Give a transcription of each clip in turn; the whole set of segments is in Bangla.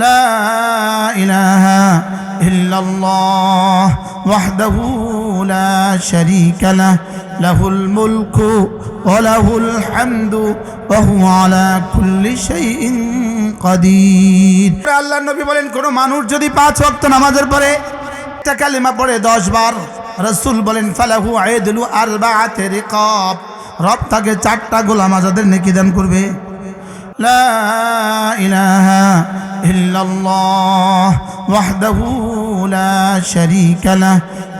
লা ইলাহা ইল্লাল্লাহ ওয়াহদাহু লা শারীকা লাহ লাহুল মুলকু ওয়া লাহুল হামদু ওয়া হুয়া আলা কুল্লি শাইইন কাদির। আল্লাহর নবী বলেন, কোন মানুষ যদি 5 ওয়াক্ত নামাজের পরে একটা কালিমা পড়ে 10 বার, রাসূল বলেন ফালাহু আইদুলু আরবাআতি রিকাব, রব তাকে 4টা গোলাম আজাদের নেকি দান করবে। লা ইলাহা ইল্লাল্লাহ ওয়াহদাহু লা শারীকা লাহ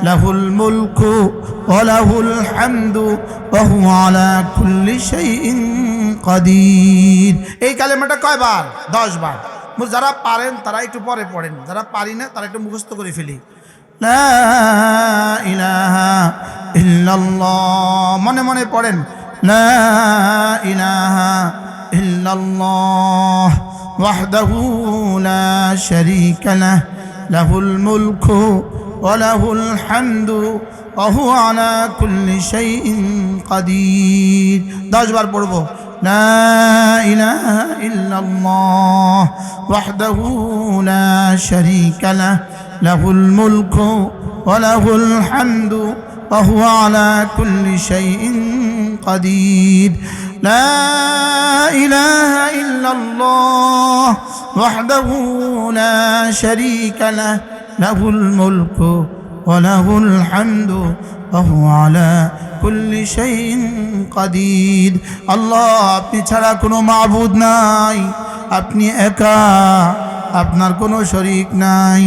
লাহুল মুলকু ওয়া লাহুল হামদু ওয়া হুয়া আলা কুল্লি শাইইন কাদির। এই কালেমাটা কয়বার? 10 বার। যারা পারেন তারা একটু পরে পড়েন, যারা পারি না তারা একটু মুখস্থ করে ফেলি। লা ইলাহা ইল্লাল্লাহ মনে মনে পড়েন। লা ইলাহা ইল্লাল্লাহ ওয়াহদাহু লা শারীকা লাহ লাহুল মুলকু ওয়া লাহুল হামদু ওয়া হুয়া আলা কুল্লি শাইইন কাদির। 10 বার পড়ব। লা ইলাহা ইল্লাল্লাহ ওয়াহদাহু লা শারীকা লাহ লাহুল মুলকু ওয়া লাহুল হামদু ওয়া হুয়া আলা কুল্লি শাইইন কাদির। লা ইলাহা ইল্লাল্লাহ ওয়াহদাহু লা শারীকা লাহ লাহুল মুলকু ওয়া লাহুল হামদু ওয়া হুয়া আলা কুল্লি শাইইন কাদির। আল্লাহ, আপনি ছাড়া কোনো মাবুদ নাই, আপনি একা, আপনার কোনো শরীক নাই।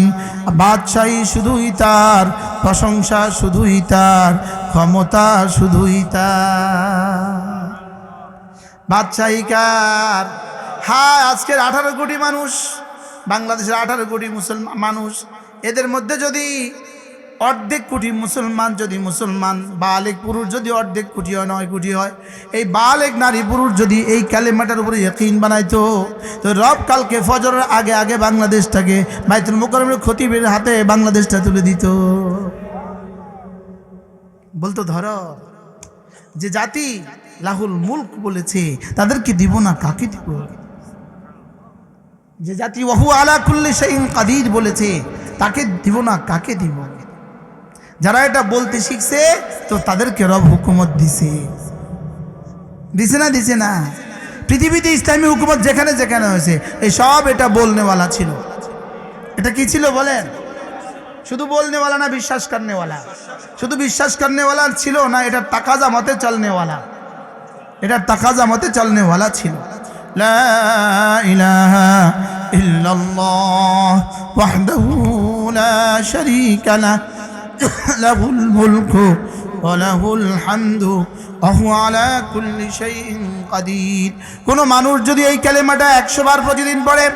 বাদশাহী শুধুই তার, প্রশংসা শুধুই তার, ক্ষমতা শুধুই তার। বাদশাহী কার? হ্যাঁ, আজকের 18 কোটি মানুষ, বাংলাদেশের 18 কোটি মুসলমান মানুষ, এদের মধ্যে যদি অর্ধেক কোটি মুসলমান, যদি মুসলমান বালেগ পুরুষ যদি অর্ধেক কোটি হয়, 9 কোটি হয়, এই বালেগ নারী পুরুষ যদি এই কালেমাটার উপরে ইয়াকিন বানাইতো, তো রব কালকে ফজরের আগে আগে বাংলাদেশটাকে বাইতুল মুকাররমের খতিবের হাতে বাংলাদেশটা তুলে দিত। বলতো, ধরো যে জাতি লাহুল মুলক বলেছে তাদেরকে দিব না, কাকে দিব? যে জাতি ওয়া হুয়া আলা কুল্লি শাইইন কাদির বলেছে তাকে দিব না, কাকে দিব? যারা এটা বলতে শিখছে তো তাদেরকে রব হুকুমত দিছে, দিছে না? দিছে না? পৃথিবীতে ইসলামী হুকুমত যেখানে যেখানে হয়েছে এই সব এটা বলনেওয়ালা ছিল। এটা কি ছিল বলেন? শুধু বলনেওয়ালা না, বিশ্বাস করনেওয়ালা? শুধু বিশ্বাস করনেওয়ালা ছিল না, এটা তাকাজা মতে চলনেওয়ালা, এটা তাকাজা মতে চলনেওয়ালা ছিল। লা ইলাহা ইল্লাল্লাহ ওয়াহদাহু লা শারীকা লাহ লাহুল মুলকু ওয়া লাহুল হামদু ওয়া হুয়া আলা কুল্লি শাইইন কাদির। কোন মানুষ যদি এই কালেমাটা 100 বার প্রতিদিন পড়ে,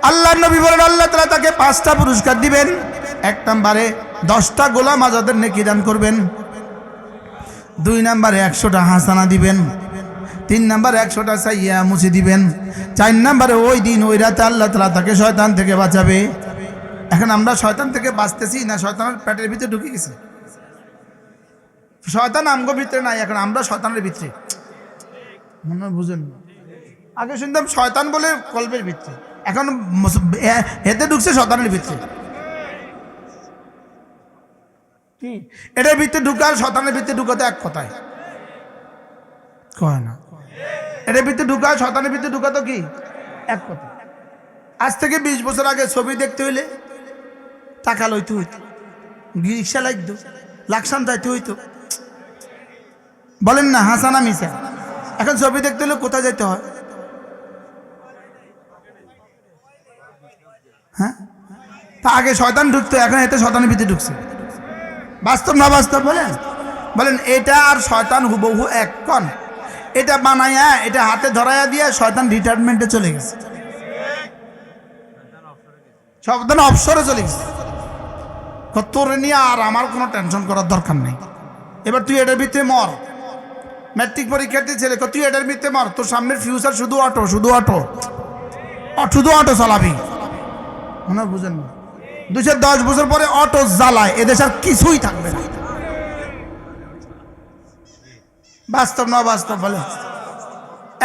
আল্লাহর নবী বলেন আল্লাহ তাআলা তাকে 5টা পুরস্কার দিবেন। 1 নম্বরে 10টা গোলাম আজাদের নেকি দান করবেন, 2 নম্বরে 100টা হাসানা দিবেন, 3 নম্বরে 100টা সাইয়্যা মুছে দিবেন, 4 নম্বরে ওই দিন ওই রাতে আল্লাহ তাআলা তাকে শয়তান থেকে বাঁচাবে। এখন আমরা শয়তান থেকে বাঁচতেছি না শয়তানের পেটের ভিতরে ঢুকে গেছি? শয়তান আমগো ভিতরে নাই, এখন আমরা শয়তানের ভিতরে। মনে বুঝেন? আগে শুনতাম শয়তান বলে কলবের ভিতরে, এখন এতে ঢুকছে শয়তানের ভিতরে। কি এটার ভিতরে ঢুকা আর শয়তানের ভিতরে ঢুকাতে এক কথায় কয় না? এটার ভিতরে ঢুকা শয়তানের ভিতরে ঢুকাতো কি এক কথা? আজ থেকে 20 বছর আগে ছবি দেখতে হইলে টাকা লইতে হইতো, রিক্সা লাগতো, লাকসাম যাইতে হইতো, বলেন না হাসানা মিশা? এখন ছবি দেখতে হলে কোথায় যাইতে হয়? হ্যাঁ, তা আগে শয়তান ঢুকতো, এখন এতে শয়তানের ভিতরে ঢুকছে। বাস্তব না বাস্তব বলেন? বলেন এটা আর শয়তান হুবহু এক কন? এটা বানাইয়া এটা হাতে ধরাইয়া দিয়ে শয়তান রিটায়ারমেন্টে চলে গেছে, শয়তান অবসরে চলে গেছে। তোর নিয়ে আর আমার কোনো টেনশন করার দরকার নেই, এবার তুই এটার ভিতরে মর। ম্যাট্রিক পরীক্ষার্থী ছেলে, তুই এটার ভিতরে মর, তোর সামনের ফিউচার শুধু অটো, শুধু অটো, শুধু অটো চালাবি। মনে বুঝেন না? 210 বছর পরে অটো জ্বালায়, এদেশ আর কিছুই থাকবে না। বাস্তব না বাস্তব বলে?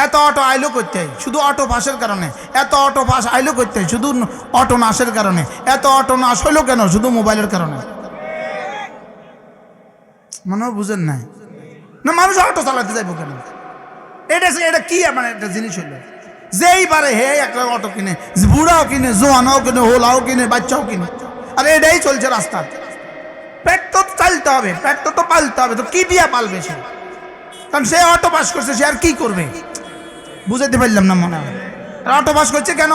এত অটো আইলো করতে শুধু অটো পাসের কারণে, এত অটো পাস আইলো করতে শুধু অটো নাশের কারণে, এত অটো নাশ হইলো কেন শুধু মোবাইলের কারণে। মনে হয় বুঝেন নাই না, মানুষ অটো চালাতে যাইব কেন? এটা কি মানে একটা জিনিস হইলো, যেই পারে হে একটা অটো কিনে, বুড়াও কিনে, জোয়ানও কিনে, হোলাও কিনে, বাচ্চাও কিনে, আর এটাই চলছে রাস্তা। পেট তো চালতে হবে, পেট তো পালতে হবে, তো কি দিয়া পালবে সে? কারণ সে অটো পাস করছে, সে আর কি করবে? বুঝাইতে পারলাম না মনে হয়। অটো পাস করছে কেন?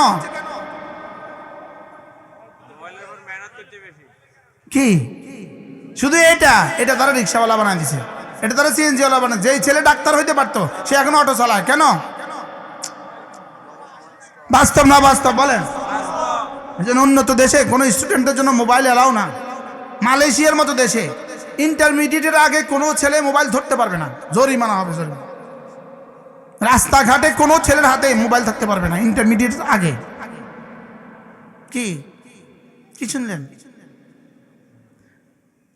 কি শুধু এটা তারা রিক্সাওয়ালা বানায় দিছে, এটা তারা সিএনজিওয়ালা বানায়। যেই ছেলে ডাক্তার হইতে পারতো সে এখন অটো চালায় কেন? বাস্তব না বাস্তব বলেন? এই জন্য উন্নত দেশে কোনো স্টুডেন্টের জন্য মোবাইল এলাও না। মালয়েশিয়ার মতো দেশে ইন্টারমিডিয়েটের আগে কোনো ছেলে মোবাইল ধরতে পারবে না, জরিমানা হবে, জরিমানা। রাস্তাঘাটে কোনো ছেলের হাতে মোবাইল থাকতে পারবে না ইন্টারমিডিয়েটের আগে। কি কি শুনলেন?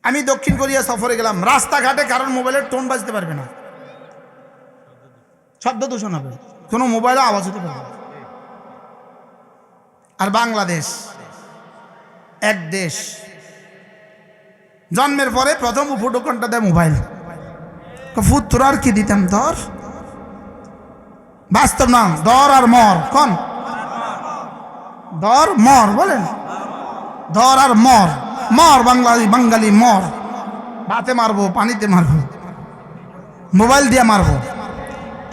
আমি দক্ষিণ কোরিয়া সফরে গেলাম, রাস্তাঘাটে কারণ মোবাইলের টোন বাজতে পারবে না, শব্দ দূষণ হবে, কোনো মোবাইলে আওয়াজ হতে পারবে না। আর বাংলাদেশ এক দেশ, জন্মের পরে প্রথম উপঢৌকনটা দেয় মোবাইল। পুত্র আর কি দিতাম ধর, বাস্তব না, দর আর মর, কোন দর মর বলেন? ধর আর মর, মর বাঙালি মর, ভাতে মারবো, পানিতে মারবো, মোবাইল দিয়ে মারবো।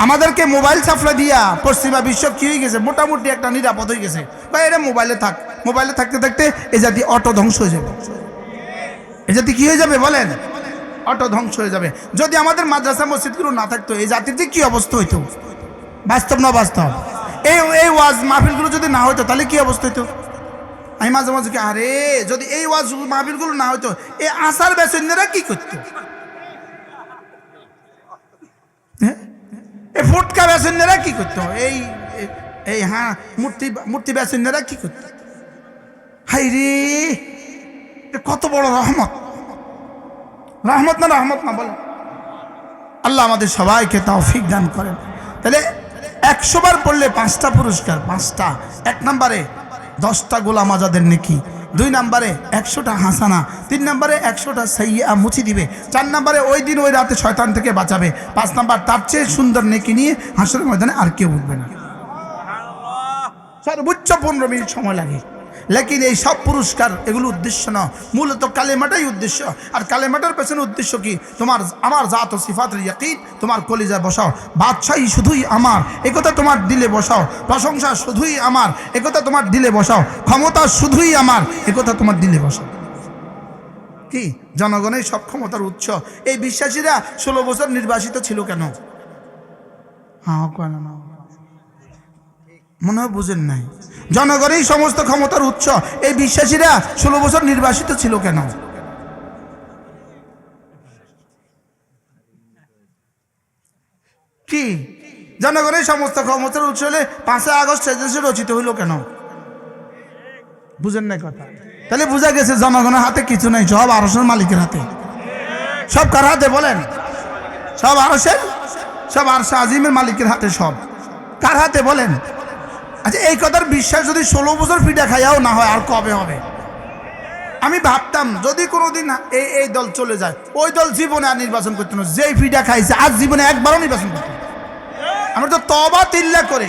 আমাদেরকে মোবাইল সাপ্লাই দিয়া পশ্চিমা বিশ্ব কি হয়ে গেছে, মোটামুটি একটা নিরাপদ হয়ে গেছে। বা এটা মোবাইলে থাক, মোবাইলে থাকতে থাকতে এই জাতি অটো ধ্বংস হয়ে যাবে। এই জাতি কি হয়ে যাবে বলেন? অটো ধ্বংস হয়ে যাবে। যদি আমাদের মাদ্রাসা মসজিদগুলো না থাকতো এই জাতির যে কি অবস্থা হইতো? বাস্তব না বাস্তব? এই ওয়াজ মাহফিলগুলো যদি না হইতো তাহলে কি অবস্থা হইতো? আমি মাঝে মাঝে কি, আরে যদি এই ওয়াজ মাহফিলগুলো না হইতো এই আসার বেসিনেরা কি করতো? এই ফুটকা বেসিনেরা কি করতো? এই হ্যাঁ মূর্তি বেসিনেরা কি করতো? হাই রে, কত বড় রহমত! রহমত না রহমত না বলেন? আল্লাহ আমাদের সবাইকে তৌফিক দান করেন। তাহলে 100 বার পড়লে 5টা পুরস্কার, 5টা। 1 নম্বরে 10টা গোলাম আজাদের নেকি, 2 নম্বরে 100টা হাসানা, 3 নম্বরে 100টা সাইয়্যা মুছি দিবে, 4 নম্বরে ওই দিন ওই রাতে শয়তান থেকে বাঁচাবে, 5 নম্বর তার চেয়ে সুন্দর নেকি নিয়ে হাসরের ময়দানে আর কেউ উঠবে না। সর্বোচ্চ 15 মিনিট সময় লাগে। লেকিন এই সব পুরস্কার এগুলো উদ্দেশ্য না, মূলত কালেমাটাই উদ্দেশ্য। আর কালেমাটার পেছনে উদ্দেশ্য কি? আমার জাত ও সিফাতের ইয়াকিন তোমার কলিজায় বসাও। বাদশাহী শুধুই আমার, একথা তোমার দিলে বসাও। প্রশংসা শুধুই আমার, একথা তোমার দিলে বসাও। ক্ষমতা শুধুই আমার, একথা তোমার দিলে বসাও। কি জনগণের সব ক্ষমতার উৎস। এই বিশ্বাসীরা 16 বছর নির্বাসিত ছিল কেন? হ্যাঁ কেন না মনে হয় বুঝেন নাই? জনগণই সমস্ত ক্ষমতার উৎস। এই বিশ্বাসীরা 16 বছর নির্বাসিত ছিল কেন? কি জনগণের সমস্ত ক্ষমতার উৎস হলে 5 আগস্ট সেদেশে রচিত হইল কেন? বুঝেন নাই কথা? তাহলে বোঝা গেছে জনগণের হাতে কিছু নাই, সব আরশের মালিকের হাতে। সব কার হাতে বলেন? সব আরশের, সব আরশে আজিমের মালিকের হাতে। সব কার হাতে বলেন? আচ্ছা, এই কথার বিশ্বাস যদি 16 বছর পিঠা খাইয়াও না হয় আর কবে হবে? আমি ভাবতাম যদি কোনোদিন এই দল চলে যায়, ওই দল জীবনে আর নির্বাচন করতে না, যেই পিঠা খাইছে আজ জীবনে একবারও নির্বাচন করতে। আমরা তো তওবা তিল্লা করে